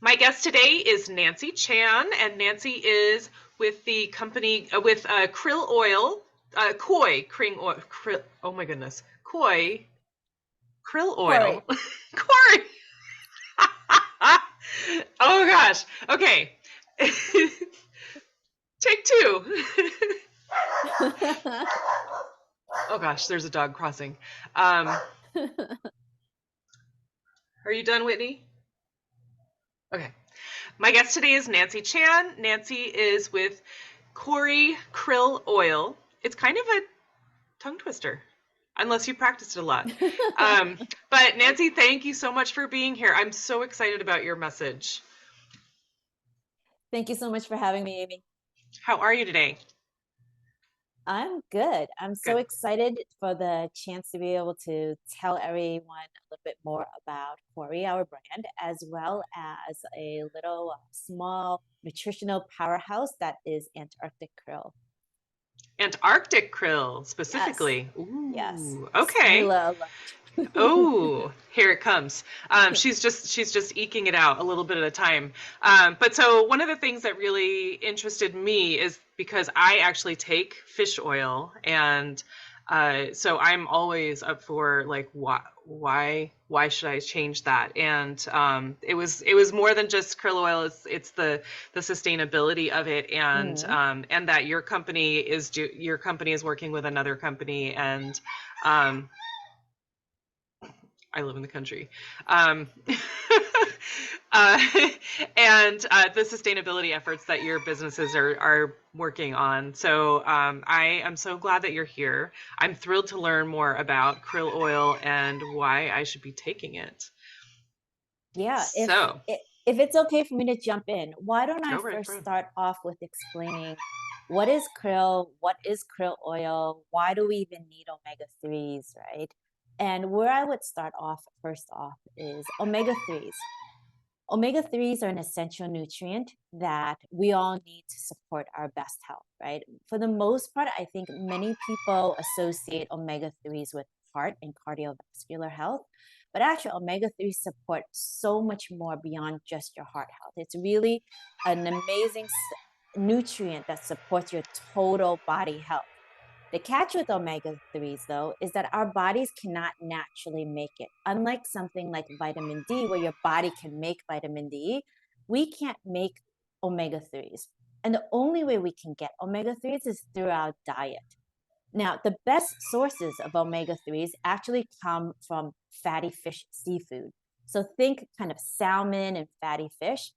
My guest today is Nancy Chan, and Nancy is with the company with Krill Oil, Kori Oil. Oh my goodness, Kori Krill Kori. Oil. Kori. Oh gosh. Okay. Take two. Oh gosh, there's a dog crossing. Are you done, Whitney? Okay. My guest today is Nancy Chan. Nancy is with Kori Krill Oil. It's kind of a tongue twister, unless you practiced it a lot. But Nancy, thank you so much for being here. I'm so excited about your message. Thank you so much for having me, Amy. How are you today? I'm good. I'm so Good. excited for the chance to be able to tell everyone a little bit more about Kori, our brand, as well as a little small nutritional powerhouse that is Antarctic Krill. Antarctic krill, Yes, specifically. yes. Ooh, okay. Spoiler alert. Oh, here it comes. She's just eking it out a little bit at a time. But so one of the things that really interested me is because I actually take fish oil, and so I'm always up for like why should I change that? And it was more than just krill oil. It's the sustainability of it, Mm. and that your company is working with another company, and um, I live in the country. Um, uh, and the sustainability efforts that your businesses are working on. So I am so glad that you're here. I'm thrilled to learn more about krill oil and why I should be taking it. Yeah, So if it's okay for me to jump in, why don't I go right for first it. start off with explaining what is krill, what is krill oil, why do we even need omega-3s, right? And where I would start off first off is omega-3s. Omega-3s are an essential nutrient that we all need to support our best health, right? For the most part, I think many people associate omega-3s with heart and cardiovascular health, but actually omega-3s support so much more beyond just your heart health. It's really an amazing nutrient that supports your total body health. The catch with omega-3s, though, is that our bodies cannot naturally make it. Unlike something like vitamin D, where your body can make vitamin D, we can't make omega-3s. And the only way we can get omega-3s is through our diet. Now, the best sources of omega-3s actually come from fatty fish seafood. So think kind of salmon and fatty fish.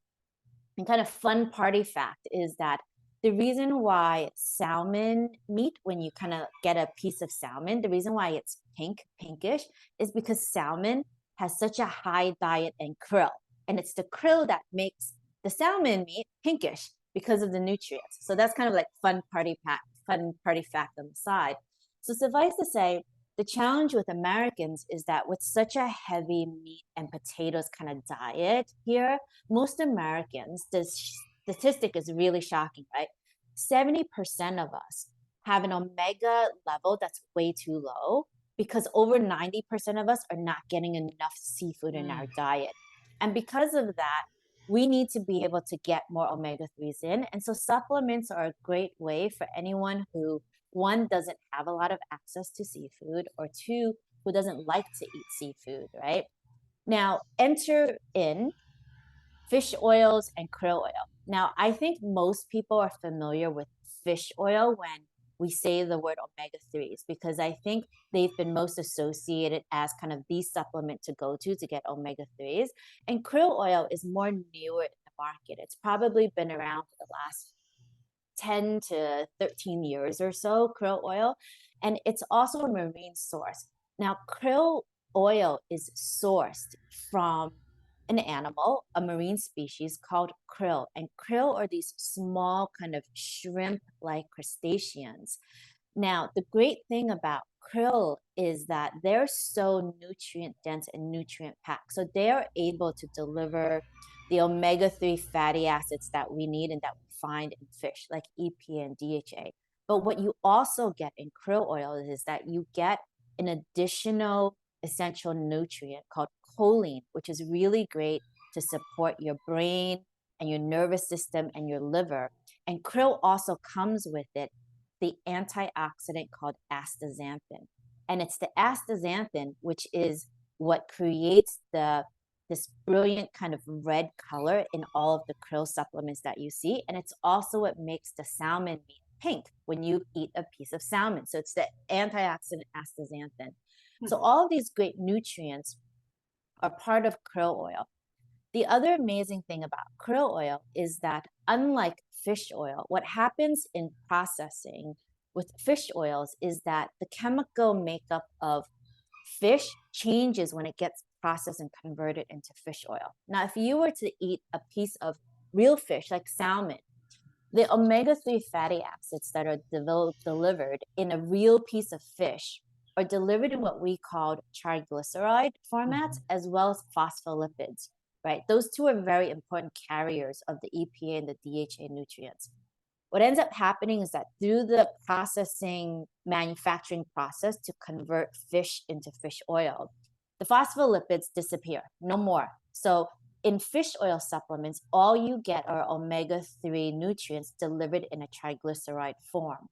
And kind of fun party fact is that the reason why salmon meat, when you kind of get a piece of salmon, the reason why it's pinkish, is because salmon has such a high diet in krill. And it's the krill that makes the salmon meat pinkish because of the nutrients. So that's kind of like fun party fact on the side. So suffice to say, the challenge with Americans is that with such a heavy meat and potatoes kind of diet here, most Americans, this statistic is really shocking, right? 70% of us have an omega level that's way too low because over 90% of us are not getting enough seafood in our diet. And because of that, we need to be able to get more omega-3s in. And so supplements are a great way for anyone who, one, doesn't have a lot of access to seafood, or two, who doesn't like to eat seafood, right? Now, enter in fish oils and krill oil. Now, I think most people are familiar with fish oil when we say the word omega-3s, because I think they've been most associated as kind of the supplement to go to get omega-3s. And krill oil is more newer in the market. It's probably been around for the last 10 to 13 years or so, krill oil. And it's also a marine source. Now, krill oil is sourced from an animal, a marine species called krill. And krill are these small kind of shrimp-like crustaceans. Now, the great thing about krill is that they're so nutrient dense and nutrient packed. So they are able to deliver the omega-3 fatty acids that we need and that we find in fish, like EPA and DHA. But what you also get in krill oil is that you get an additional essential nutrient called choline, which is really great to support your brain and your nervous system and your liver. And krill also comes with it the antioxidant called astaxanthin. And it's the astaxanthin which is what creates this brilliant kind of red color in all of the krill supplements that you see. And it's also what makes the salmon meat pink when you eat a piece of salmon. So it's the antioxidant astaxanthin. So all of these great nutrients are part of krill oil. The other amazing thing about krill oil is that unlike fish oil, what happens in processing with fish oils is that the chemical makeup of fish changes when it gets processed and converted into fish oil. Now, if you were to eat a piece of real fish like salmon, the omega-3 fatty acids that are delivered in a real piece of fish are delivered in what we call triglyceride formats, as well as phospholipids, right? Those two are very important carriers of the EPA and the DHA nutrients. What ends up happening is that through the manufacturing process to convert fish into fish oil, the phospholipids disappear, no more. So in fish oil supplements, all you get are omega-3 nutrients delivered in a triglyceride form.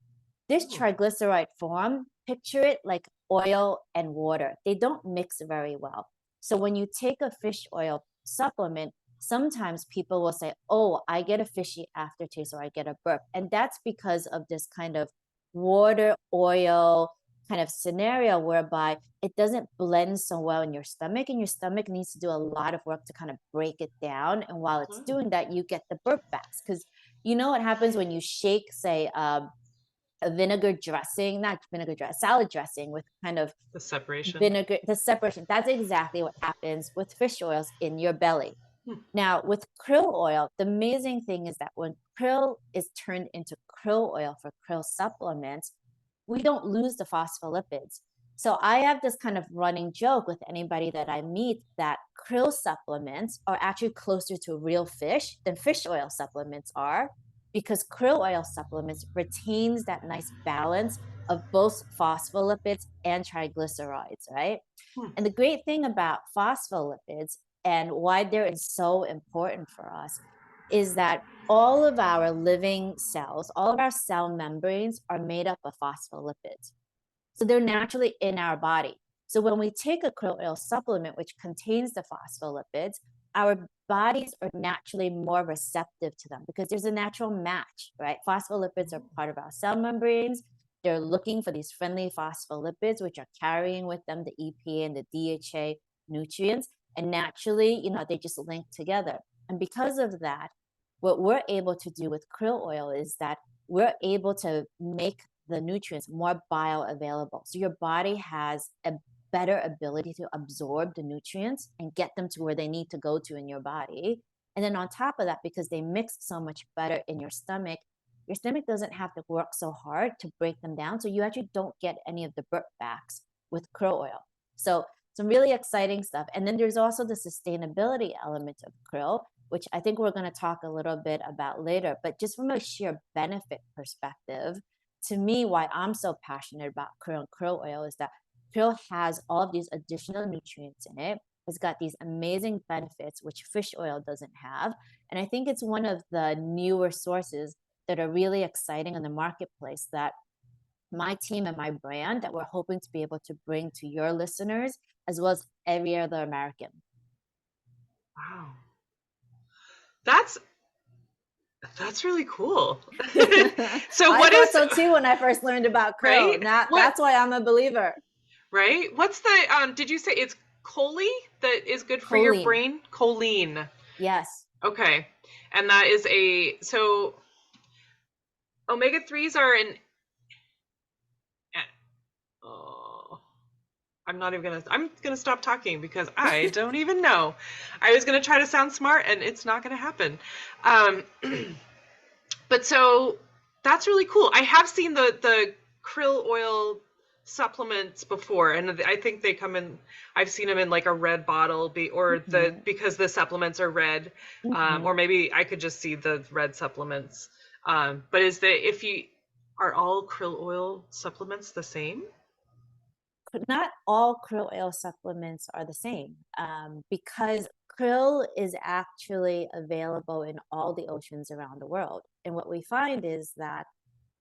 This triglyceride form, picture it like oil and water. They don't mix very well. So when you take a fish oil supplement, sometimes people will say, oh, I get a fishy aftertaste or I get a burp. And that's because of this kind of water, oil kind of scenario whereby it doesn't blend so well in your stomach, and your stomach needs to do a lot of work to kind of break it down. And while it's doing that, you get the burp backs. Because you know what happens when you shake, say, a vinegar dressing, not vinegar dressing, salad dressing with kind of The separation. vinegar, the separation. That's exactly what happens with fish oils in your belly. Now, with krill oil, the amazing thing is that when krill is turned into krill oil for krill supplements, we don't lose the phospholipids. So I have this kind of running joke with anybody that I meet that krill supplements are actually closer to real fish than fish oil supplements are, because krill oil supplements retains that nice balance of both phospholipids and triglycerides, right? And the great thing about phospholipids and why they're so important for us is that all of our living cells, all of our cell membranes are made up of phospholipids. So they're naturally in our body. So when we take a krill oil supplement, which contains the phospholipids, our bodies are naturally more receptive to them because there's a natural match, right? Phospholipids are part of our cell membranes. They're looking for these friendly phospholipids, which are carrying with them the EPA and the DHA nutrients. And naturally, they just link together. And because of that, what we're able to do with krill oil is that we're able to make the nutrients more bioavailable. So your body has a better ability to absorb the nutrients and get them to where they need to go to in your body. And then on top of that, because they mix so much better in your stomach doesn't have to work so hard to break them down. So you actually don't get any of the burp backs with krill oil. So some really exciting stuff. And then there's also the sustainability element of krill, which I think we're going to talk a little bit about later. But just from a sheer benefit perspective, to me, why I'm so passionate about krill and krill oil is that krill has all of these additional nutrients in it. It's got these amazing benefits, which fish oil doesn't have. And I think it's one of the newer sources that are really exciting in the marketplace that my team and my brand that we're hoping to be able to bring to your listeners as well as every other American. Wow. That's really cool. So I thought so too when I first learned about krill. Right? That's why I'm a believer. Right? What's the did you say it's choline that is good for your brain? Choline. Yes. Okay. And that is so omega-3s are I'm gonna stop talking because I don't even know. I was gonna try to sound smart and it's not gonna happen. But so that's really cool. I have seen the krill oil supplements before, and I think they come in. I've seen them in like a red bottle, because the supplements are red, or maybe I could just see the red supplements. But are all krill oil supplements the same? Not all krill oil supplements are the same, because krill is actually available in all the oceans around the world. And what we find is that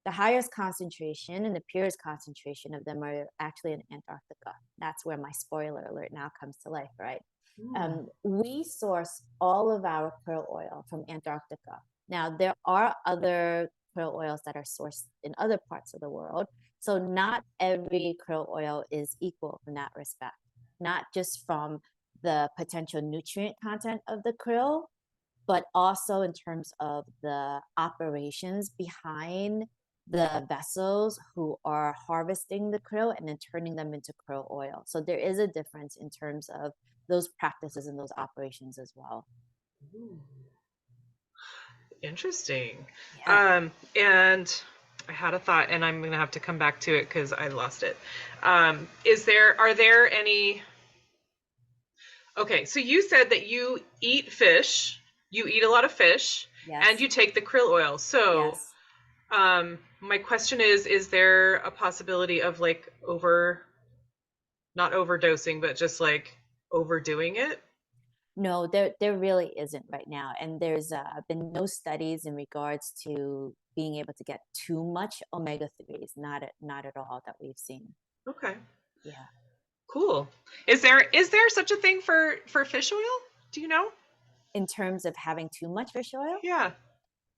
the highest concentration and the purest concentration of them are actually in Antarctica. That's where my spoiler alert now comes to life, right? We source all of our krill oil from Antarctica. Now, there are other krill oils that are sourced in other parts of the world. So not every krill oil is equal in that respect, not just from the potential nutrient content of the krill, but also in terms of the operations behind the vessels who are harvesting the krill and then turning them into krill oil. So there is a difference in terms of those practices and those operations as well. Ooh, interesting. Yeah. And I had a thought, and I'm gonna have to come back to it because I lost it. Are there any? Okay, so you said that you eat fish, you eat a lot of fish, and Yes. you take the krill oil. So, Yes. my question is there a possibility of like not overdosing, but just like overdoing it? No, there really isn't right now. And there's been no studies in regards to being able to get too much omega-3s, not at all that we've seen. Okay, Yeah. cool. Is there such a thing for fish oil? Do you know? In terms of having too much fish oil? Yeah.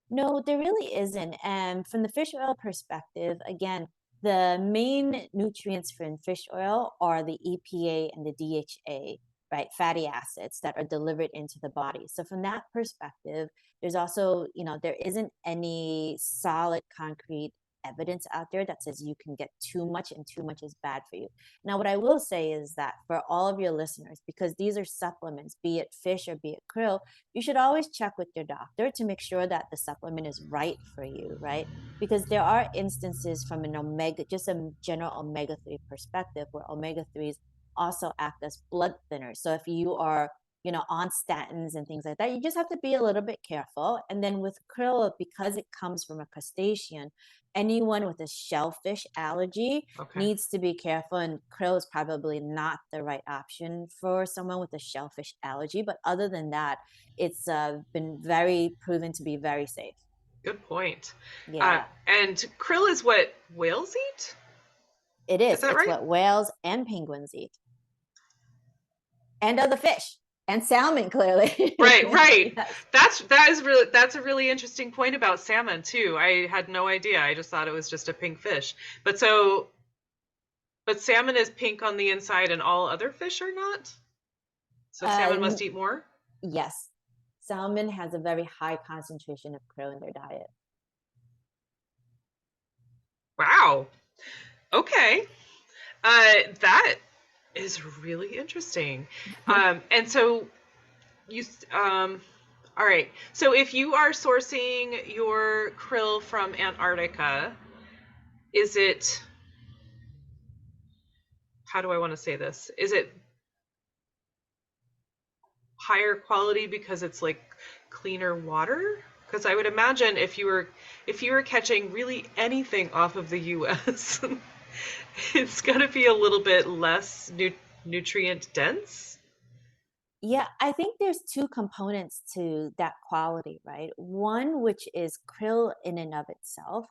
No, there really isn't. And from the fish oil perspective, again, the main nutrients from fish oil are the EPA and the DHA, right? Fatty acids that are delivered into the body. So from that perspective, there's also, there isn't any solid concrete evidence out there that says you can get too much and too much is bad for you. Now, what I will say is that for all of your listeners, because these are supplements, be it fish or be it krill, you should always check with your doctor to make sure that the supplement is right for you, right? Because there are instances from an omega, just a general omega-3 perspective, where omega-3s also act as blood thinners. So if you are, on statins and things like that, you just have to be a little bit careful. And then with krill, because it comes from a crustacean, anyone with a shellfish allergy Okay. needs to be careful, and krill is probably not the right option for someone with a shellfish allergy. But other than that, it's been very proven to be very safe. Good point. Yeah, And krill is what whales eat? it Is is. that It's right? what whales and penguins eat, and other fish, and salmon, clearly. Right, right. Yes. That's a really interesting point about salmon too. I had no idea. I just thought it was just a pink fish. But salmon is pink on the inside and all other fish are not? So salmon Uh, must eat more? yes. Salmon has a very high concentration of krill in their diet. Wow. Okay. That is really interesting. And so you all right. So if you are sourcing your krill from Antarctica, is it, how do I want to say this? Is it higher quality because it's like cleaner water? Because I would imagine if you were catching really anything off of the US, it's going to be a little bit less nutrient dense. Yeah, I think there's two components to that quality, right? One, which is krill in and of itself,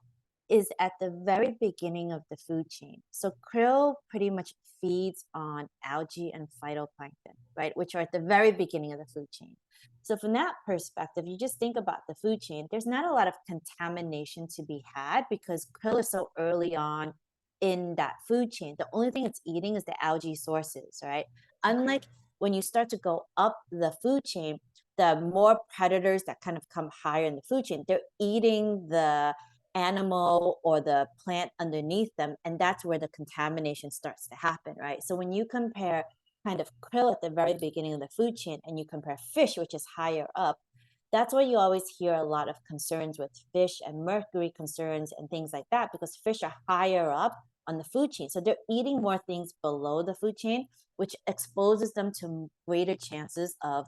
is at the very beginning of the food chain. So krill pretty much feeds on algae and phytoplankton, right? Which are at the very beginning of the food chain. So from that perspective, you just think about the food chain, there's not a lot of contamination to be had because krill is so early on in that food chain. The only thing it's eating is the algae sources, right? Okay. Unlike when you start to go up the food chain, the more predators that kind of come higher in the food chain, they're eating the animal or the plant underneath them. And that's where the contamination starts to happen, right? So when you compare kind of krill at the very beginning of the food chain and you compare fish, which is higher up, that's why you always hear a lot of concerns with fish and mercury concerns and things like that, because fish are higher up on the food chain. So they're eating more things below the food chain, which exposes them to greater chances of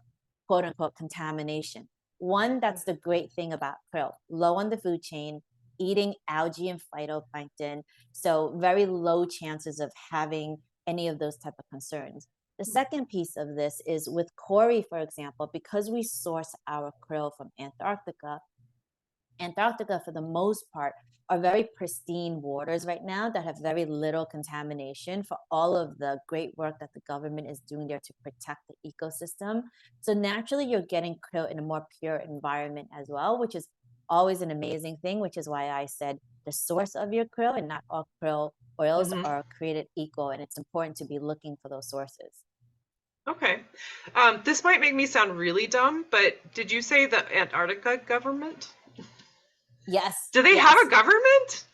quote unquote contamination. One, that's the great thing about krill, low on the food chain, eating algae and phytoplankton. So very low chances of having any of those type of concerns. The second piece of this is with Kori, for example, because we source our krill from Antarctica, for the most part, are very pristine waters right now that have very little contamination for all of the great work that the government is doing there to protect the ecosystem. So naturally, you're getting krill in a more pure environment as well, which is always an amazing thing, which is why I said the source of your krill and not all krill oils Hmm. are created equal. And it's important to be looking for those sources. Okay. This might make me sound really dumb, but did you say the Antarctica government? Yes, Do they have yes. a government?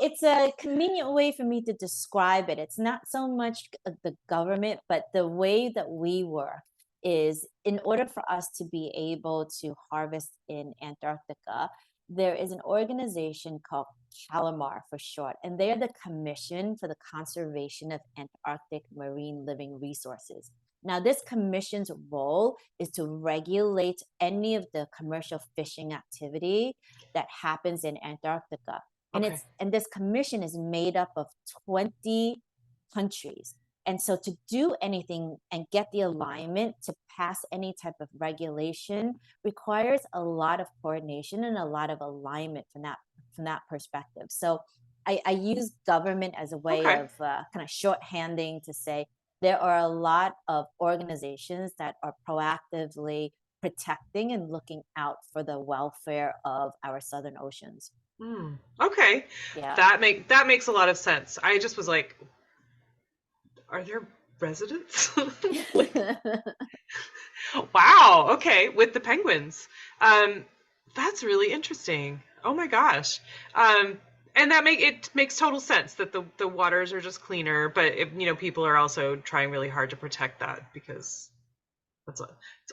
It's a convenient way for me to describe it. It's not so much the government, but the way that we work is in order for us to be able to harvest in Antarctica, there is an organization called CALMAR for short, and they are the Commission for the Conservation of Antarctic Marine Living Resources. Now, this commission's role is to regulate any of the commercial fishing activity that happens in Antarctica. Okay. And this commission is made up of 20 countries. And so to do anything and get the alignment to pass any type of regulation requires a lot of coordination and a lot of alignment from that perspective. So I use government as a way Okay. of kind of shorthanding to say there are a lot of organizations that are proactively protecting and looking out for the welfare of our southern oceans. Okay. Yeah. That makes a lot of sense. I just was like, are there residents? Like, wow. Okay, with the penguins. Um, that's really interesting. Oh my gosh. And it makes total sense that the waters are just cleaner, but people are also trying really hard to protect that because it's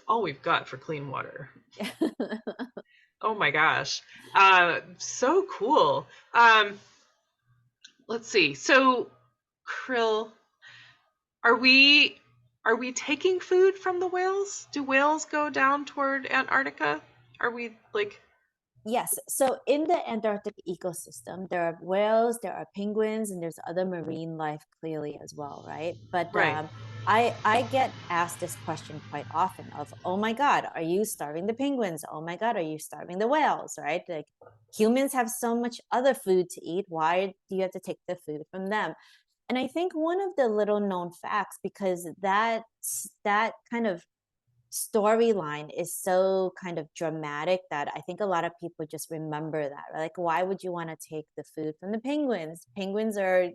all we've got for clean water. Oh my gosh. So cool. Um, let's see. So krill, are we are we taking food from the whales? Do whales go down toward Antarctica? Are we like Yes. So in the Antarctic ecosystem, there are whales, there are penguins, and there's other marine life clearly as well, right? But right? I get asked this question quite often of, oh my God, are you starving the penguins? Oh my God, are you starving the whales? Right? Like humans have so much other food to eat. Why do you have to take the food from them? And I think one of the little known facts, because that kind of storyline is so kind of dramatic that I think a lot of people just remember that. Right? Like, why would you want to take the food from the penguins? Penguins are,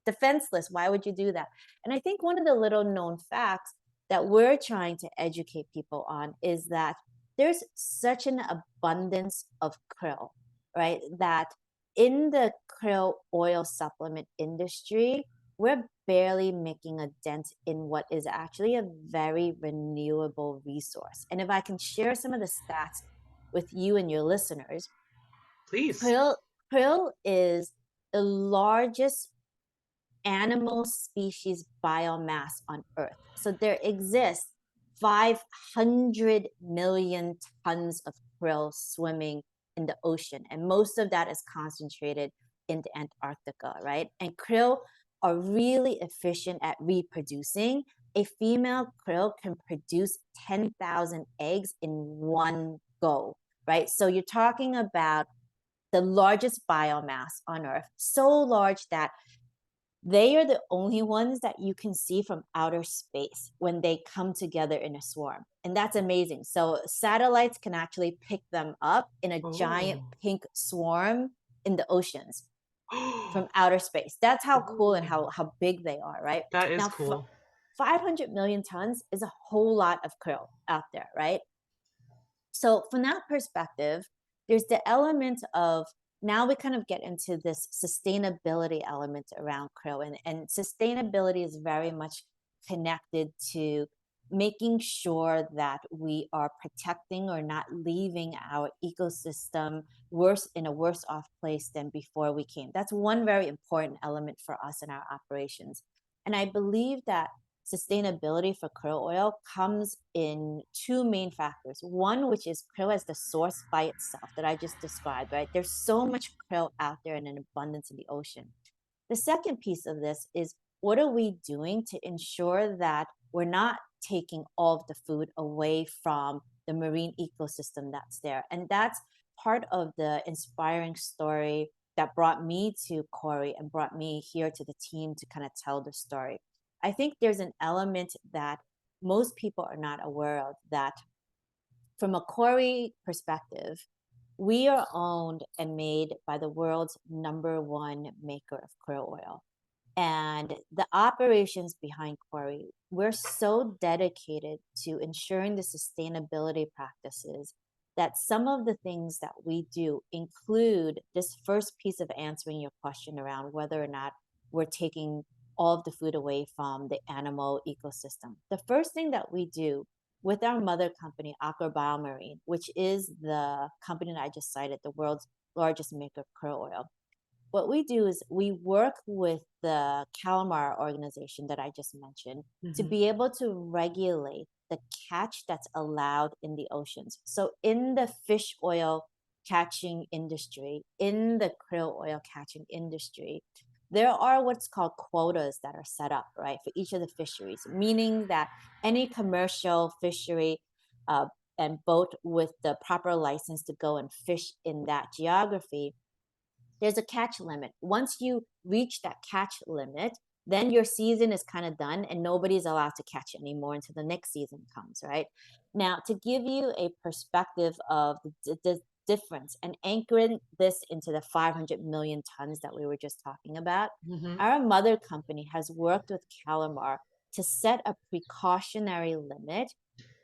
defenseless. Why would you do that? And I think one of the little known facts that we're trying to educate people on is that there's such an abundance of krill, right? That in the krill oil supplement industry, we're barely making a dent in what is actually a very renewable resource. And if I can share some of the stats with you and your listeners, Please. krill, krill is the largest animal species biomass on Earth. So there exists 500 million tons of krill swimming in the ocean. And most of that is concentrated into Antarctica, right? And krill are really efficient at reproducing. A female krill can produce 10,000 eggs in one go, right? So you're talking about the largest biomass on Earth, so large that they are the only ones that you can see from outer space when they come together in a swarm. And that's amazing. So satellites can actually pick them up in a giant Oh. pink swarm in the oceans from outer space. That's how cool and Oh. how big they are, right? That is Now, cool. 500 million tons is a whole lot of krill out there, right? So from that perspective, there's the element of now we kind of get into this sustainability element around krill, and sustainability is very much connected to making sure that we are protecting or not leaving our ecosystem worse in a worse off place than before we came. That's one very important element for us in our operations. And I believe that sustainability for krill oil comes in two main factors. One, which is krill as the source by itself that I just described, right? There's so much krill out there in an abundance in the ocean. The second piece of this is what are we doing to ensure that we're not taking all of the food away from the marine ecosystem that's there? And that's part of the inspiring story that brought me to Kori and brought me here to the team to kind of tell the story. I think there's an element that most people are not aware of, that from a Kori perspective, we are owned and made by the world's #1 maker of krill oil. And the operations behind Kori, we're so dedicated to ensuring the sustainability practices that some of the things that we do include this first piece of answering your question around whether or not we're taking all of the food away from the animal ecosystem. The first thing that we do with our mother company, Aker BioMarine, which is the company that I just cited, the world's largest maker of krill oil, what we do is we work with the 𝗏𝗏 organization that I just mentioned to be able to regulate the catch that's allowed in the oceans. So in the fish oil catching industry, in the krill oil catching industry, there are what's called quotas that are set up, right, for each of the fisheries, meaning that any commercial fishery and boat with the proper license to go and fish in that geography, there's a catch limit. Once you reach that catch limit, then your season is kind of done and nobody's allowed to catch anymore until the next season comes, right? Now, to give you a perspective of the difference and anchoring this into the 500 million tons that we were just talking about, our mother company has worked with 𝗏𝗏 to set a precautionary limit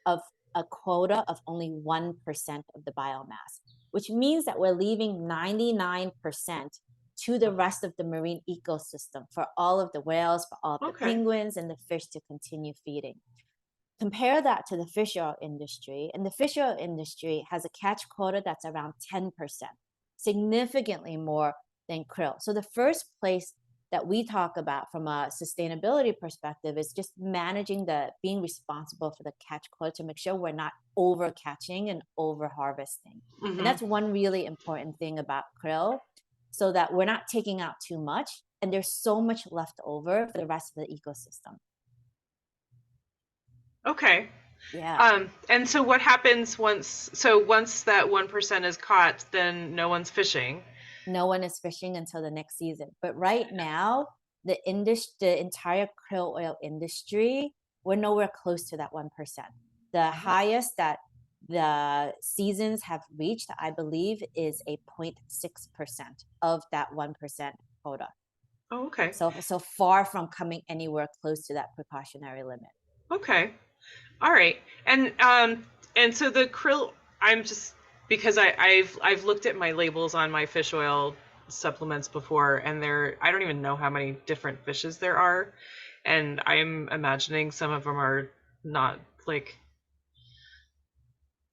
of a quota of only 1% of the biomass, which means that we're leaving 99% to the rest of the marine ecosystem for all of the whales, for all of the penguins and the fish to continue feeding. Compare that to the fish oil industry, and the fish oil industry has a catch quota that's around 10%, significantly more than krill. So the first place that we talk about from a sustainability perspective is just managing being responsible for the catch quota to make sure we're not over catching and over harvesting. And that's one really important thing about krill, so that we're not taking out too much and there's so much left over for the rest of the ecosystem. Okay. Yeah. And so what happens once that 1% is caught, then no one's fishing? No one is fishing until the next season. But right now, the entire krill oil industry, we're nowhere close to that 1%. The highest that the seasons have reached, I believe, is a 0.6% of that 1% quota. Oh, okay. So far from coming anywhere close to that precautionary limit. Okay. All right. And so the krill, I'm just, because I've looked at my labels on my fish oil supplements before, and I don't even know how many different fishes there are, and I'm imagining some of them are not, like,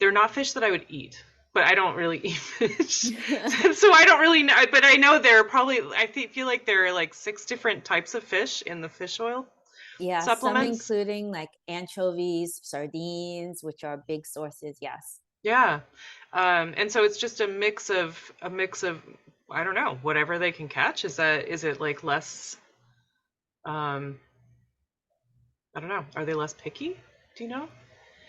they're not fish that I would eat, but I don't really eat fish. So I don't really know, but I know there are probably, feel like there are like 6 different types of fish in the fish oil supplements. Some including like anchovies, sardines, which are big sources. Yes. Yeah. And so it's just a mix of I don't know, whatever they can catch. Is it like less, I don't know, are they less picky? Do you know?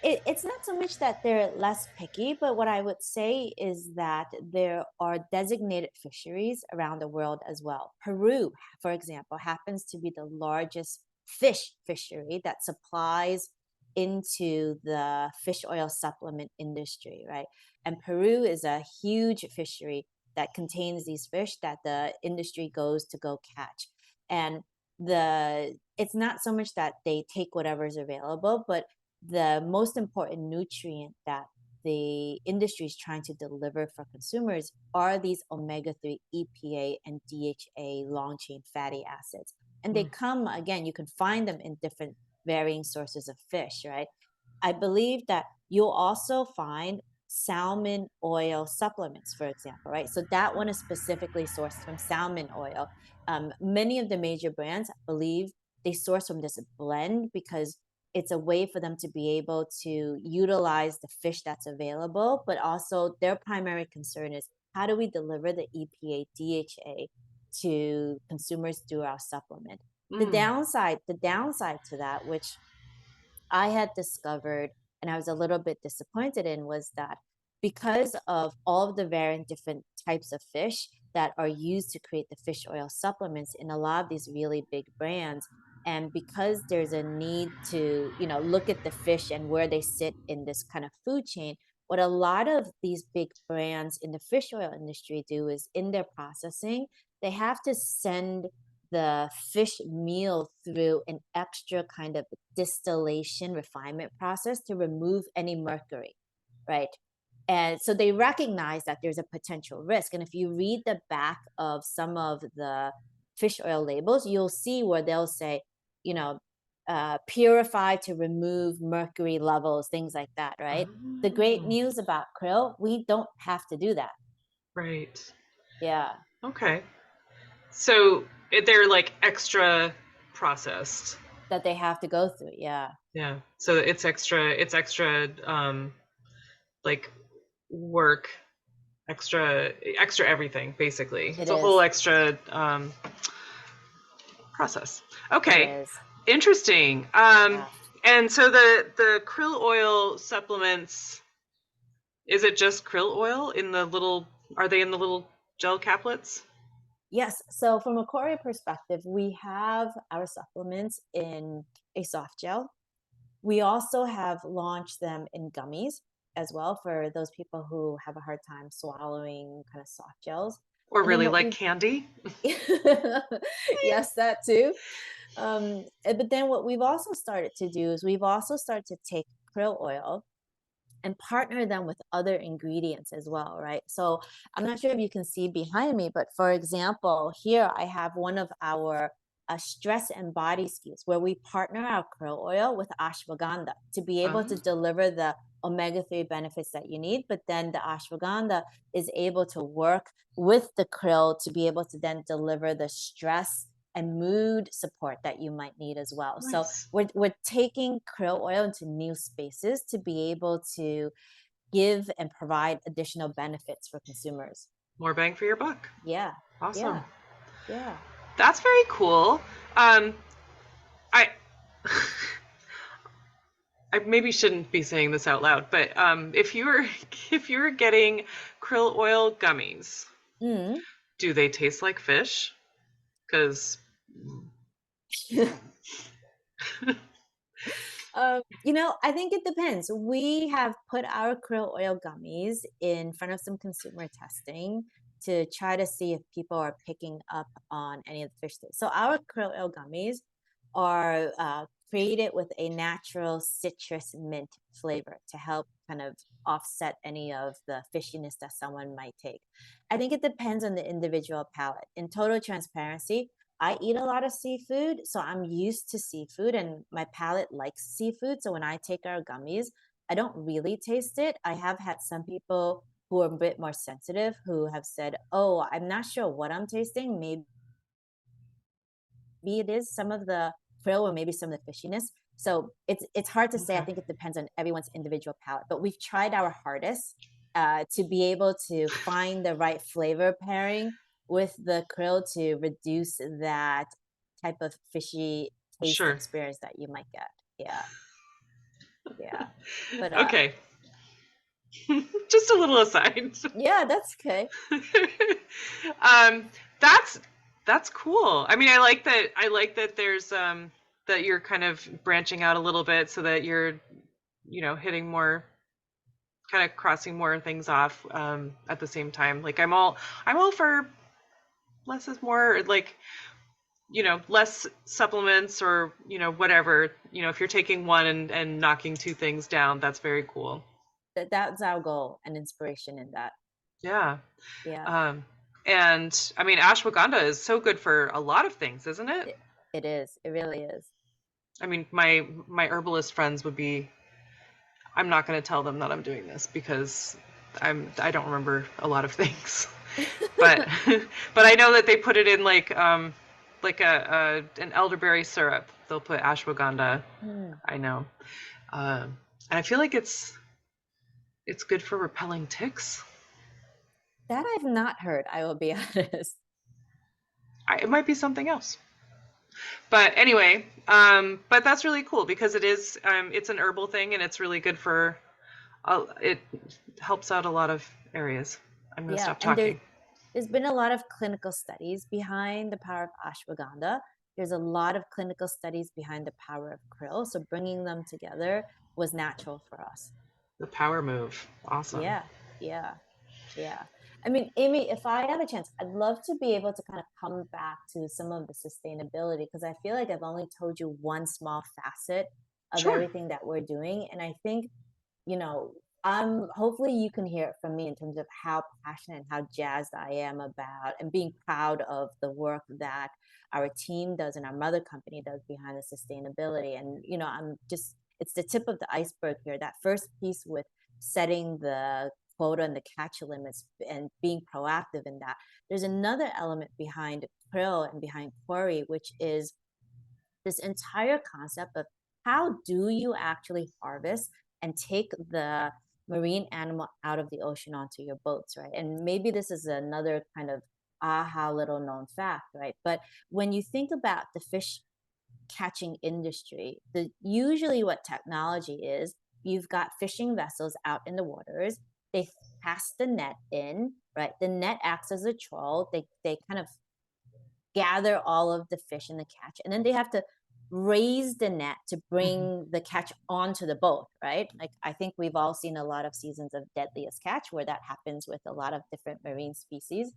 It's not so much that they're less picky, but what I would say is that there are designated fisheries around the world as well. Peru, for example, happens to be the largest fish fishery that supplies into the fish oil supplement industry, right? And Peru is a huge fishery that contains these fish that the industry goes to go catch. And it's not so much that they take whatever's available, but the most important nutrient that the industry is trying to deliver for consumers are these omega-3 EPA and DHA long chain fatty acids. And they come, again, you can find them in different varying sources of fish, right? I believe that you'll also find salmon oil supplements, for example, right? So that one is specifically sourced from salmon oil. Many of the major brands, I believe, they source from this blend because it's a way for them to be able to utilize the fish that's available, but also their primary concern is how do we deliver the EPA, DHA to consumers through our supplement? Mm. The downside to that, which I had discovered and I was a little bit disappointed in, was that because of all of the variant different types of fish that are used to create the fish oil supplements in a lot of these really big brands, and because there's a need to, look at the fish and where they sit in this kind of food chain, what a lot of these big brands in the fish oil industry do is in their processing, they have to send the fish meal through an extra kind of distillation refinement process to remove any mercury, right? And so they recognize that there's a potential risk. And if you read the back of some of the fish oil labels, you'll see where they'll say, you know, purify to remove mercury levels, things like that, right? The great Oh, news about krill, we don't have to do that. right. Yeah, Okay. So they're like extra processed. that they have to go through. Yeah, Yeah. So it's extra like work, extra everything basically. it It's a whole is. extra process. It Okay. is. Interesting. Yeah. And so the krill oil supplements, is it just krill oil in the little, are they in the little gel caplets? Yes. So from a Kori perspective, we have our supplements in a soft gel. We also have launched them in gummies as well for those people who have a hard time swallowing kind of soft gels. Or And then really what like we candy? yes, that too. But then what we've also started to do is we've also started to take krill oil and partner them with other ingredients as well, right? So I'm not sure if you can see behind me, but for example, here I have one of our stress and body SKUs where we partner our krill oil with ashwagandha to be able Oh, to deliver the omega-3 benefits that you need. But then the ashwagandha is able to work with the krill to be able to then deliver the stress and mood support that you might need as well. So nice. we're taking krill oil into new spaces to be able to give and provide additional benefits for consumers. More bang for your buck. Yeah, Awesome. yeah, yeah. That's very cool. Um, I I maybe shouldn't be saying this out loud, but if you were if you were getting krill oil gummies, Mm. do they taste like fish? Because I think it depends. We have put our krill oil gummies in front of some consumer testing to try to see if people are picking up on any of the fish taste. So our krill oil gummies are created with a natural citrus mint flavor to help kind of offset any of the fishiness that someone might take. I think it depends on the individual palate. In total transparency, I eat a lot of seafood, so I'm used to seafood and my palate likes seafood. So when I take our gummies, I don't really taste it. I have had some people who are a bit more sensitive who have said, "Oh, I'm not sure what I'm tasting. Maybe it is some of the krill or maybe some of the fishiness." So it's hard to say. I okay, think it depends on everyone's individual palate. But we've tried our hardest to be able to find the right flavor pairing with the krill to reduce that type of fishy taste sure, experience that you might get. Yeah, yeah. But okay. Just a little aside. yeah, that's okay. um, that's that's cool. I mean, I like that. I like that there's that you're kind of branching out a little bit so that you're, hitting more, kind of crossing more things off at the same time. Like I'm all for less is more, like, less supplements or, whatever. If you're taking one and knocking two things down, that's very cool. That's our goal and inspiration in that. Yeah. Yeah, Um, and I mean, ashwagandha is so good for a lot of things, isn't it? it, it is. It really is. I mean, my herbalist friends would be. I'm not going to tell them that I'm doing this because I don't remember a lot of things, but but I know that they put it in like an elderberry syrup. They'll put ashwagandha. Hmm. I know, and I feel like it's good for repelling ticks. That I've not heard, I will be honest. It might be something else. But anyway, but that's really cool because it is, it's an herbal thing and it's really good for, it helps out a lot of areas. I'm going to Yeah, stop and talking. there's been a lot of clinical studies behind the power of ashwagandha. There's a lot of clinical studies behind the power of krill. So bringing them together was natural for us. The power move. Awesome. Yeah, yeah, yeah. I mean, Amy, if I have a chance, I'd love to be able to kind of come back to some of the sustainability because I feel like I've only told you one small facet of Sure. everything that we're doing. And I think, you know, I'm hopefully you can hear it from me in terms of how passionate and how jazzed I am about and being proud of the work that our team does and our mother company does behind the sustainability. And, you know, I'm just, it's the tip of the iceberg here. That first piece with setting the quota and the catch limits and being proactive in that. There's another element behind krill and behind Kori, which is this entire concept of how do you actually harvest and take the marine animal out of the ocean onto your boats, right? And maybe this is another kind of aha little known fact, right? But when you think about the fish catching industry, usually what technology is, you've got fishing vessels out in the waters, they cast the net in, right? The net acts as a troll, they kind of gather all of the fish in the catch, and then they have to raise the net to Mhm. bring the catch onto the boat, right? Like I think we've all seen a lot of seasons of Deadliest Catch where that happens with a lot of different marine species.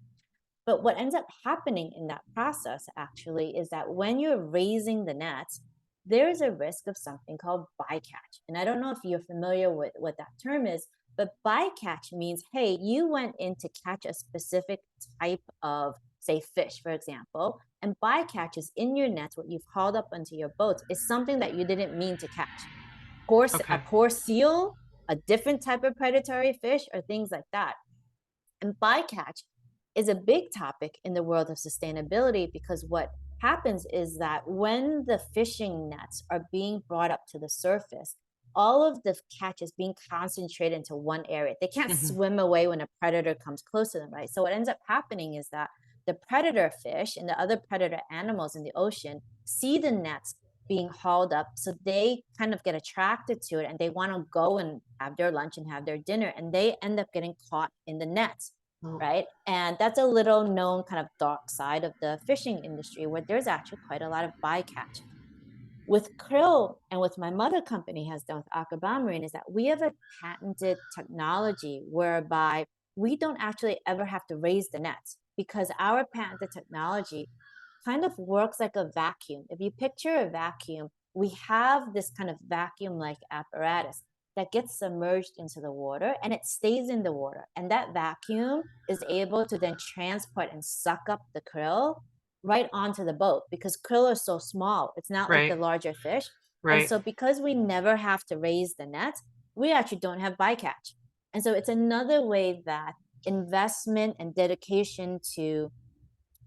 But what ends up happening in that process actually is that when you're raising the nets, there's a risk of something called bycatch. And I don't know if you're familiar with what that term is, but bycatch means, hey, you went in to catch a specific type of, say, fish, for example, and bycatch is in your nets, what you've hauled up onto your boats is something that you didn't mean to catch. A Okay. poor seal, a different type of predatory fish, or things like that. And bycatch is a big topic in the world of sustainability because what happens is that when the fishing nets are being brought up to the surface, all of the catch is being concentrated into one area. They can't Mhm. swim away when a predator comes close to them, right? So what ends up happening is that the predator fish and the other predator animals in the ocean see the nets being hauled up. So they kind of get attracted to it and they want to go and have their lunch and have their dinner. And they end up getting caught in the nets, Oh, right? And that's a little known kind of dark side of the fishing industry where there's actually quite a lot of bycatch. With krill and with my mother company has done with 𝗚𝗏𝗏 is that we have a patented technology whereby we don't actually ever have to raise the nets because our patented technology kind of works like a vacuum. If you picture a vacuum, we have this kind of vacuum-like apparatus that gets submerged into the water and it stays in the water. And that vacuum is able to then transport and suck up the krill right onto the boat because krill are so small. It's not like the right. larger fish. And Right. so because we never have to raise the net, we actually don't have bycatch. And so it's another way that investment and dedication to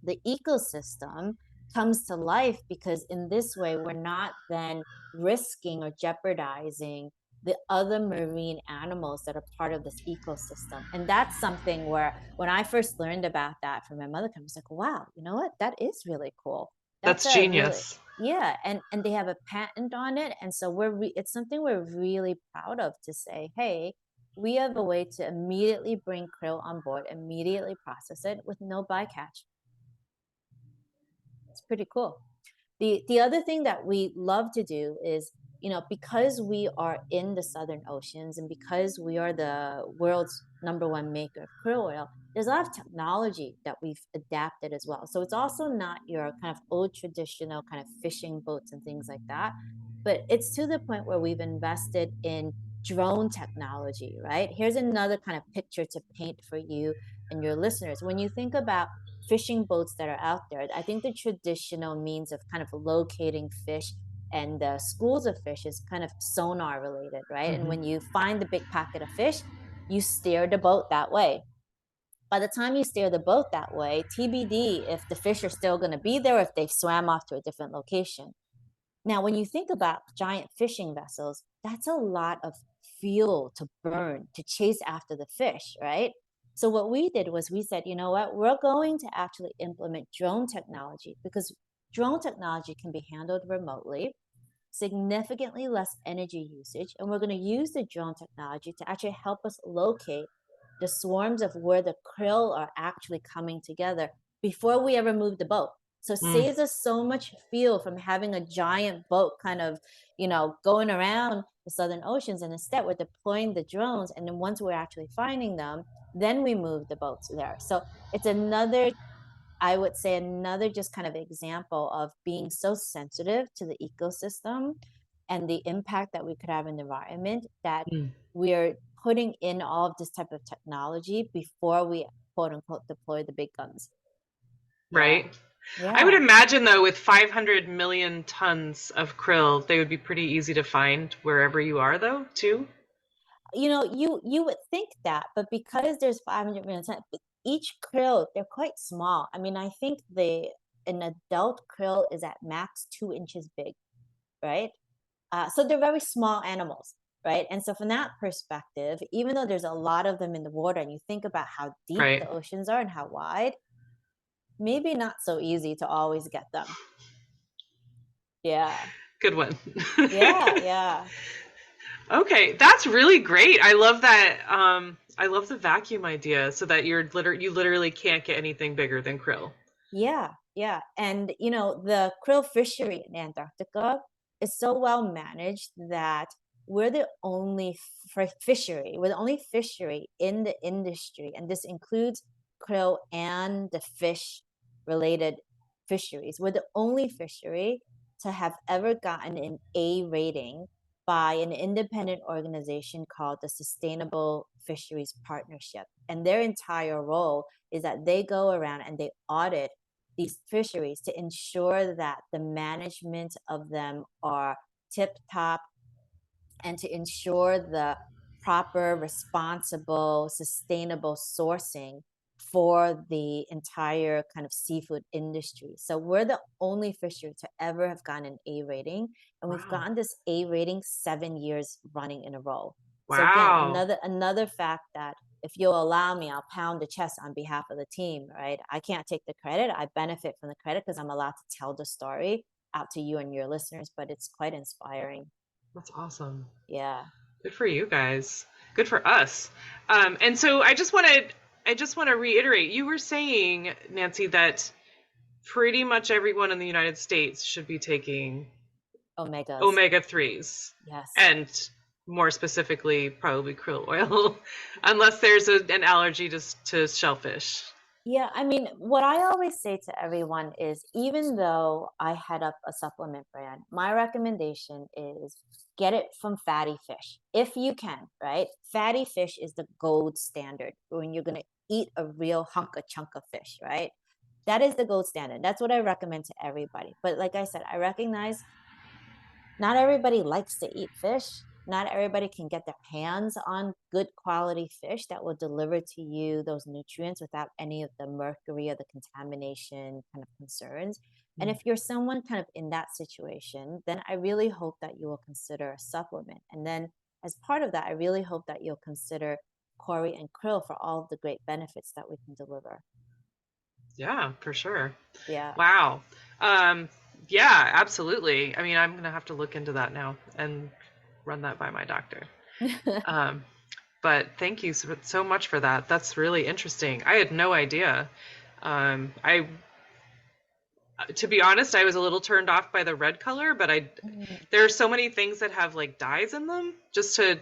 the ecosystem comes to life because in this way we're not then risking or jeopardizing the other marine animals that are part of this ecosystem. And that's something where when I first learned about that from my mother I was like, wow, you know what, that is really cool. That's That's a really, genius. yeah. And they have a patent on it, and so it's something we're really proud of to say, hey, we have a way to immediately bring krill on board, immediately process it with no bycatch. It's pretty cool. The other thing that we love to do is, you know, because we are in the southern oceans and because we are the world's #1 maker of krill oil, there's a lot of technology that we've adapted as well. So it's also not your kind of old traditional kind of fishing boats and things like that, but it's to the point where we've invested in drone technology, right? Here's another kind of picture to paint for you and your listeners. When you think about fishing boats that are out there, I think the traditional means of kind of locating fish and the schools of fish is kind of sonar related, right? And Hmm. when you find the big pocket of fish, you steer the boat that way. By the time you steer the boat that way, TBD if the fish are still going to be there, or if they've swam off to a different location. Now, when you think about giant fishing vessels, that's a lot of fuel to burn to chase after the fish, right? So, what we did was we said, you know what, we're going to actually implement drone technology because drone technology can be handled remotely, significantly less energy usage, and we're going to use the drone technology to actually help us locate the swarms of where the krill are actually coming together before we ever move the boat. So it Mm, saves us so much fuel from having a giant boat kind of, going around the southern oceans. And instead, we're deploying the drones. And then once we're actually finding them, then we move the boats there. So it's another, I would say, another just kind of example of being so sensitive to the ecosystem and the impact that we could have in the environment, that mm. we're putting in all of this type of technology before we quote unquote deploy the big guns. Yeah. Right. I would Yeah. imagine though, with 500 million tons of krill, they would be pretty easy to find wherever you are, though, too. You would think that, but because there's 500 million tons, each krill, they're quite small. I mean, I think an adult krill is at max 2 inches big, right? So they're very small animals, right? And so from that perspective, even though there's a lot of them in the water, and you think about how deep Right. the oceans are and how wide, maybe not so easy to always get them. Yeah. Good one. Yeah. Yeah. Okay, that's really great. I love that. I love the vacuum idea, so that you literally can't get anything bigger than krill. Yeah. Yeah. And, the krill fishery in Antarctica is so well managed that we're the only fishery, we're the only fishery in the industry. And this includes krill and the fish related fisheries. We're the only fishery to have ever gotten an A rating by an independent organization called the Sustainable Fisheries Partnership. And their entire role is that they go around and they audit these fisheries to ensure that the management of them are tip top, and to ensure the proper, responsible, sustainable sourcing for the entire kind of seafood industry. So we're the only fishery to ever have gotten an A rating, and we've Wow. gotten this A rating 7 years running in a row. So again, Wow. another fact that, if you'll allow me, I'll pound the chest on behalf of the team, right? I can't take the credit. I benefit from the credit because I'm allowed to tell the story out to you and your listeners, but it's quite inspiring. That's awesome. Yeah. Good for you guys. Good for us. And so I just want to reiterate. You were saying, Nancy, that pretty much everyone in the United States should be taking Omegas. omega 3s, Yes. and more specifically, probably krill oil, unless there's an allergy to shellfish. Yeah, I mean, what I always say to everyone is, even though I head up a supplement brand, my recommendation is get it from fatty fish if you can, right? Fatty fish is the gold standard when you're going to eat a real hunk of chunk of fish, right? That is the gold standard. That's what I recommend to everybody. But like I said, I recognize not everybody likes to eat fish. Not everybody can get their hands on good quality fish that will deliver to you those nutrients without any of the mercury or the contamination kind of concerns. And Mm. if you're someone kind of in that situation, then I really hope that you will consider a supplement. And then as part of that, I really hope that you'll consider Kori and Krill for all of the great benefits that we can deliver. Yeah, for sure. Yeah. Wow. Um, yeah, absolutely. I mean, I'm gonna have to look into that now and run that by my doctor. Um, but thank you so much for that. That's really interesting. I had no idea. I, to be honest, I was a little turned off by the red color, but there are so many things that have like dyes in them, just to,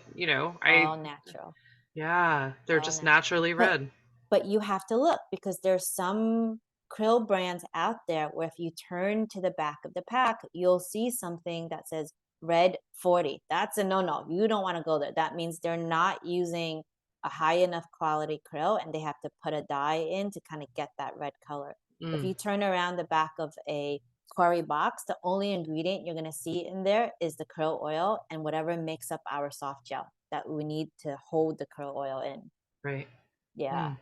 All natural. yeah, they're All just natural. naturally But red. but you have to look, because there's some krill brands out there where if you turn to the back of the pack, you'll see something that says red 40. That's a no-no. You don't want to go there. That means they're not using a high enough quality krill, and they have to put a dye in to kind of get that red color. If Mm, you turn around the back of a Kori box, the only ingredient you're going to see in there is the krill oil and whatever makes up our soft gel that we need to hold the krill oil in. right. Yeah. Mm,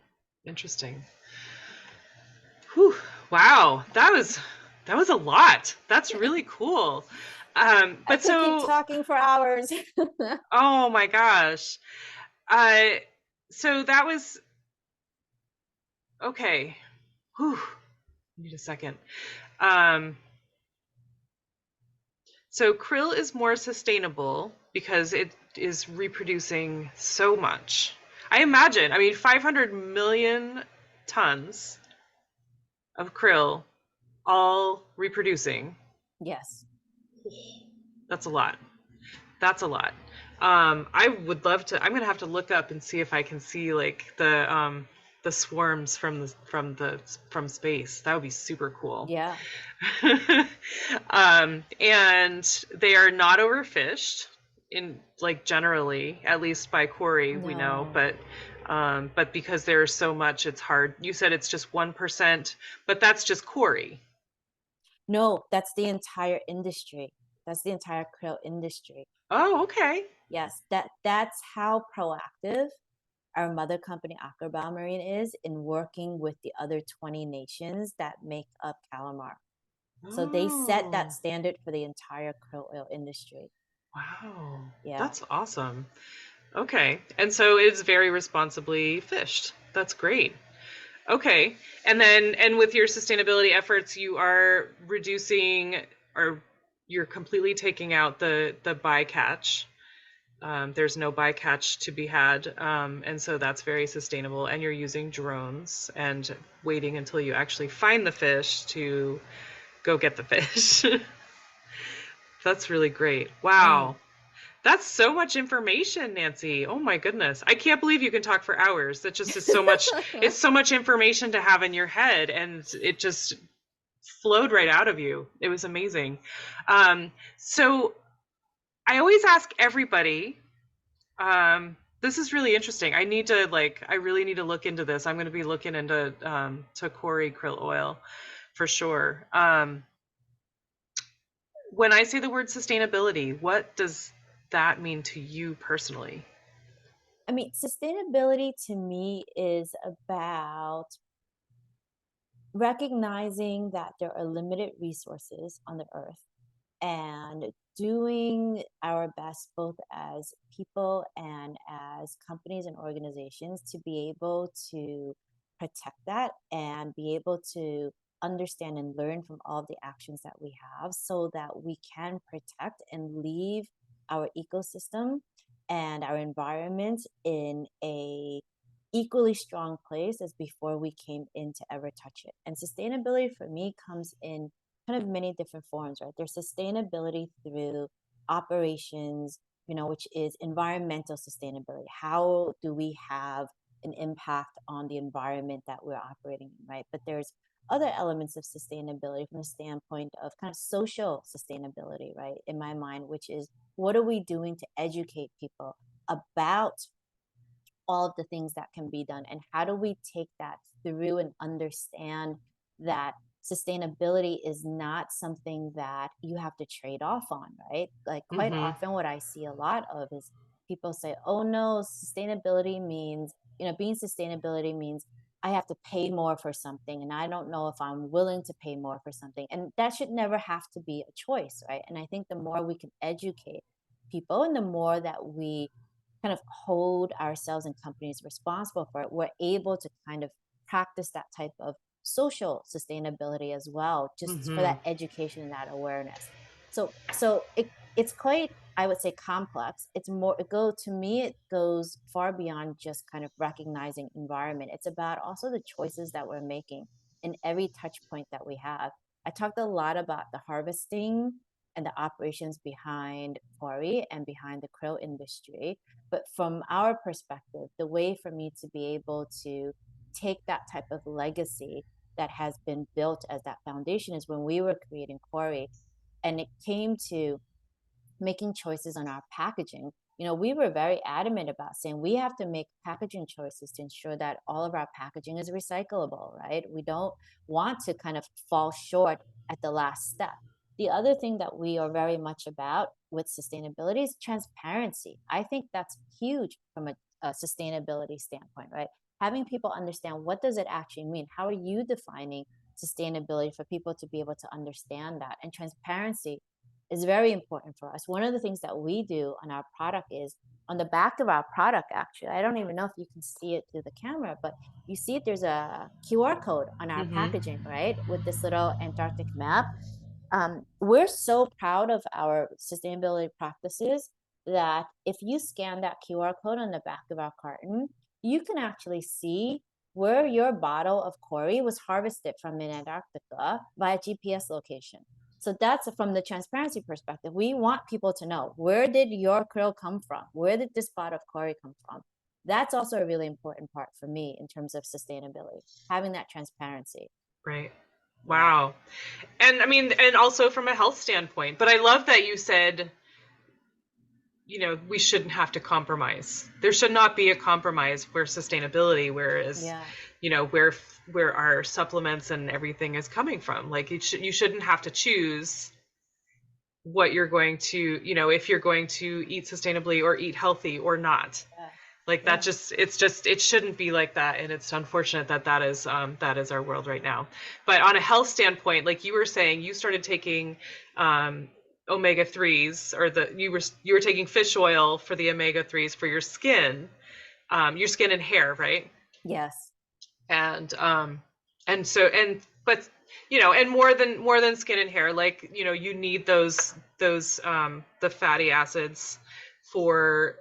interesting. Whew, wow, that was a lot. That's really cool. I But could keep so, talking for hours. oh my gosh. Uh, so that was okay. Whew, need a second. Um, So krill is more sustainable because it is reproducing so much. I imagine, I mean, 500 million tons of krill all reproducing. Yes. That's a lot. That's a lot. I would love to. I'm gonna have to look up and see if I can see like the swarms from space. That would be super cool. Yeah. And they are not overfished in like generally, at least by Kori, we know, No. but because there's so much, it's hard. You said it's just 1%, but that's just Kori. No, that's the entire industry. That's the entire krill industry. Oh, okay. Yes, that's how proactive our mother company 𝗚𝗿ecie𝘂𝘁𝘂𝗀 is in working with the other 20 nations that make up Calamar. So they set that Oh, standard for the entire krill oil industry. wow. Yeah. That's awesome. Okay. And so it's very responsibly fished. That's great. Okay. And with your sustainability efforts, you are reducing or you're completely taking out the bycatch. There's no bycatch to be had. And so that's very sustainable. And you're using drones and waiting until you actually find the fish to go get the fish. That's really great. And Wow. That's so much information, Nancy. Oh my goodness. I can't believe you can talk for hours. That just is so much, it's so much information to have in your head, and it just flowed right out of you. It was amazing. So I always ask everybody, this is really interesting. I really need to look into this. I'm going to be looking into to Kori Krill Oil for sure. When I say the word sustainability, what does that mean to you personally? I mean, sustainability to me is about recognizing that there are limited resources on the earth and doing our best both as people and as companies and organizations to be able to protect that and be able to understand and learn from all of the actions that we have so that we can protect and leave our ecosystem and our environment in a equally strong place as before we came in to ever touch it. And sustainability for me comes in kind of many different forms, right? There's sustainability through operations, which is environmental sustainability. How do we have an impact on the environment that we're operating in, right? But there's other elements of sustainability from the standpoint of kind of social sustainability, right? In my mind, which is what are we doing to educate people about all of the things that can be done and how do we take that through and understand that sustainability is not something that you have to trade off on, right? Like quite Mm-hmm. often what I see a lot of is people say, oh no, sustainability means, being sustainability means I have to pay more for something and I don't know if I'm willing to pay more for something, and that should never have to be a choice, right? And I think the more we can educate people and the more that we kind of hold ourselves and companies responsible for it, we're able to kind of practice that type of social sustainability as well, just for Mm-hmm. that education and that awareness. So it's quite, I would say, complex. It's more, to me, it goes far beyond just kind of recognizing environment. It's about also the choices that we're making in every touch point that we have. I talked a lot about the harvesting and the operations behind Kori and behind the krill industry. But from our perspective, the way for me to be able to take that type of legacy that has been built as that foundation is when we were creating Kori and it came to making choices on our packaging. We were very adamant about saying we have to make packaging choices to ensure that all of our packaging is recyclable, right? We don't want to kind of fall short at the last step. The other thing that we are very much about with sustainability is transparency. I think that's huge from a sustainability standpoint, right? Having people understand, what does it actually mean? How are you defining sustainability for people to be able to understand that? And transparency is very important for us. One of the things that we do on our product is on the back of our product, actually, I don't even know if you can see it through the camera, but you see there's a QR code on our Mm-hmm. packaging, right? With this little Antarctic map. We're so proud of our sustainability practices that if you scan that QR code on the back of our carton, you can actually see where your bottle of Kori was harvested from in Antarctica by a GPS location. So that's from the transparency perspective. We want people to know, where did your krill come from? Where did this pot of Kori come from? That's also a really important part for me in terms of sustainability, having that transparency. Right. Yeah. Wow. And I mean, and also from a health standpoint, but I love that you said, we shouldn't have to compromise. There should not be a compromise for sustainability, whereas, Yeah. where our supplements and everything is coming from. Like you shouldn't have to choose what you're going to, if you're going to eat sustainably or eat healthy or not. Yeah. Like that Yeah. it shouldn't be like that. And it's unfortunate that is our world right now. But on a health standpoint, like you were saying, you started taking omega-3s, or you were taking fish oil for the omega-3s for your skin and hair, right? Yes. And so, but and more than skin and hair, like, you need those the fatty acids for,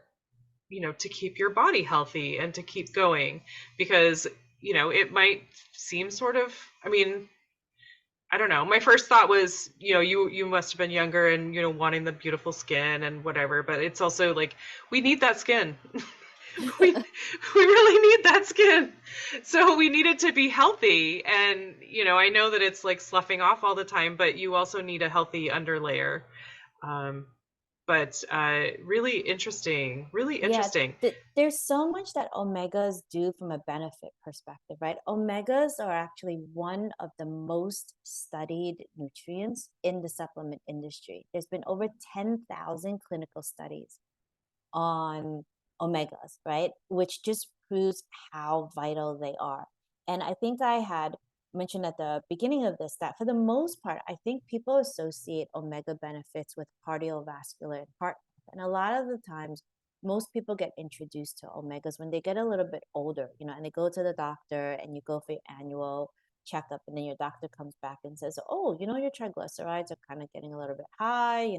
to keep your body healthy and to keep going, because it might seem sort of, I mean, I don't know. My first thought was, you must have been younger and, wanting the beautiful skin and whatever, but it's also like, we need that skin. we we really need that skin. So we need it to be healthy. And, I know that it's like sloughing off all the time, but you also need a healthy underlayer. Um, but really interesting, really Yeah, interesting. there's so much that omegas do from a benefit perspective, right? Omegas are actually one of the most studied nutrients in the supplement industry. There's been over 10,000 clinical studies on omegas, right? Which just proves how vital they are. And I think I had mentioned at the beginning of this that for the most part, I think people associate omega benefits with cardiovascular and heart health. And a lot of the times, most people get introduced to omegas when they get a little bit older, and they go to the doctor and you go for your annual checkup, and then your doctor comes back and says, oh, your triglycerides are kind of getting a little bit high,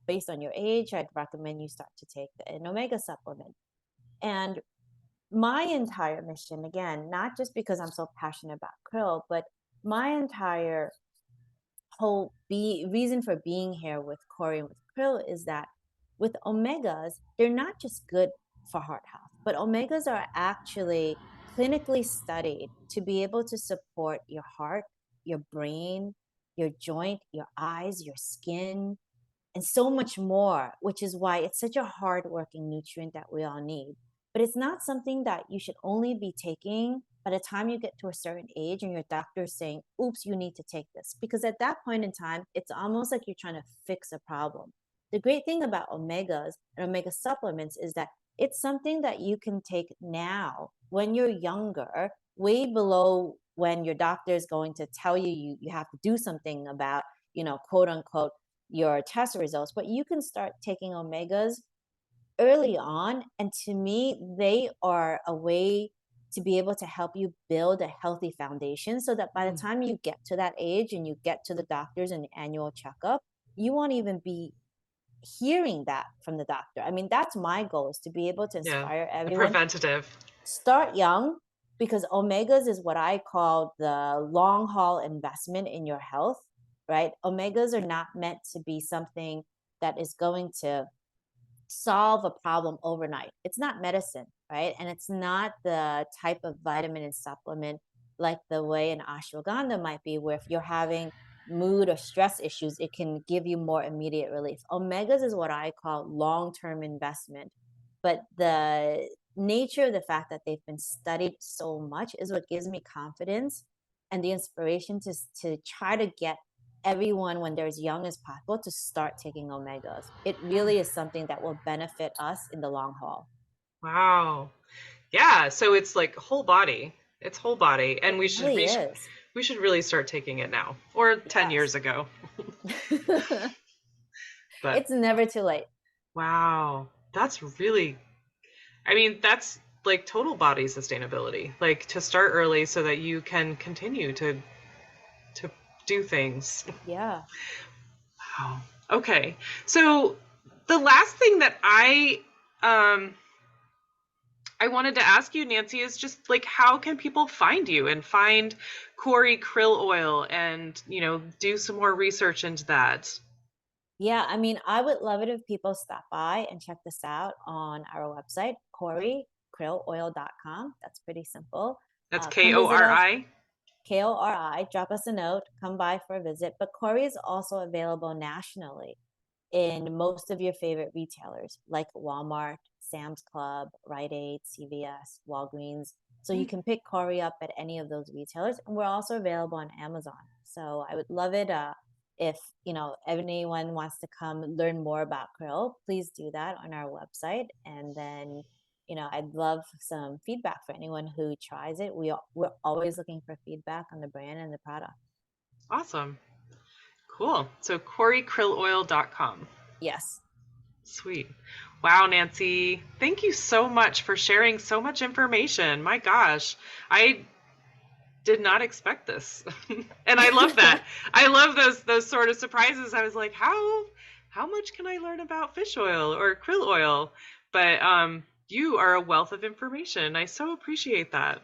based on your age, I'd recommend you start to take an omega supplement. And my entire mission, again, not just because I'm so passionate about krill, but my entire whole reason for being here with Kori and with krill is that with omegas, they're not just good for heart health, but omegas are actually clinically studied to be able to support your heart, your brain, your joint, your eyes, your skin, and so much more, which is why it's such a hard-working nutrient that we all need. But it's not something that you should only be taking by the time you get to a certain age and your doctor is saying, oops, you need to take this. Because at that point in time, it's almost like you're trying to fix a problem. The great thing about omegas and omega supplements is that it's something that you can take now when you're younger, way below when your doctor is going to tell you have to do something about, quote unquote, your test results, but you can start taking omegas early on. And to me, they are a way to be able to help you build a healthy foundation so that by the time you get to that age and you get to the doctors and the annual checkup, you won't even be hearing that from the doctor. I mean, that's my goal, is to be able to Yeah. inspire The everyone. preventative. Start young, because omegas is what I call the long haul investment in your health, right? Omegas are not meant to be something that is going to solve a problem overnight. It's not medicine, right? And it's not the type of vitamin and supplement like the way an ashwagandha might be, where if you're having mood or stress issues, it can give you more immediate relief. Omegas is what I call long-term investment. But the nature of the fact that they've been studied so much is what gives me confidence and the inspiration to try to get everyone, when they're as young as possible, to start taking omegas. It really is something that will benefit us in the long haul. Wow. Yeah. So it's like whole body. It's whole body. And It we should, really we should, is. we should really start taking it now, or 10 Yes. years ago. But It's never too late. wow, that's really, I mean, that's like total body sustainability, like to start early so that you can continue to do things. Yeah. Wow. Okay. So the last thing that um I wanted to ask you, Nancy, is just like how can people find you and find Kori Krill Oil and, do some more research into that? Yeah, I mean, I would love it if people stop by and check this out on our website, KoriKrillOil.com. That's pretty simple. That's Come visit us, Kori? KORI, drop us a note, come by for a visit. But Kori is also available nationally in most of your favorite retailers like Walmart, Sam's Club, Rite Aid, CVS, Walgreens. So you can pick Kori up at any of those retailers. And we're also available on Amazon. So I would love it if anyone wants to come learn more about krill, please do that on our website. And then I'd love some feedback for anyone who tries it. We're always looking for feedback on the brand and the product. Awesome. Cool. So KoriKrillOil.com. Yes. Sweet. Wow, Nancy. Thank you so much for sharing so much information. My gosh. I did not expect this. And I love that. I love those sort of surprises. I was like, how much can I learn about fish oil or krill oil? But you are a wealth of information. I so appreciate that.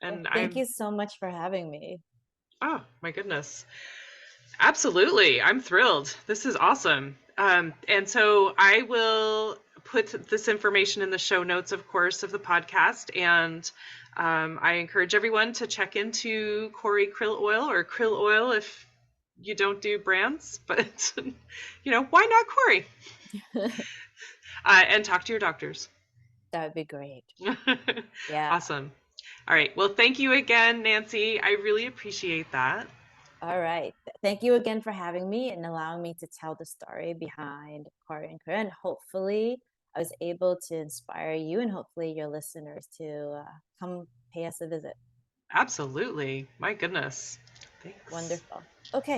Well, And thank you so much for having me. oh my goodness. Absolutely. I'm thrilled. This is awesome. And so I will put this information in the show notes, of course, of the podcast. And I encourage everyone to check into Kori Krill Oil or Krill Oil if you don't do brands, but why not Kori? And talk to your doctors. That would be great. Yeah. Awesome. All right. Well, thank you again, Nancy. I really appreciate that. All right. Thank you again for having me and allowing me to tell the story behind Kori and Krill. And hopefully I was able to inspire you and hopefully your listeners to come pay us a visit. Absolutely. My goodness. Thanks. Wonderful. Okay.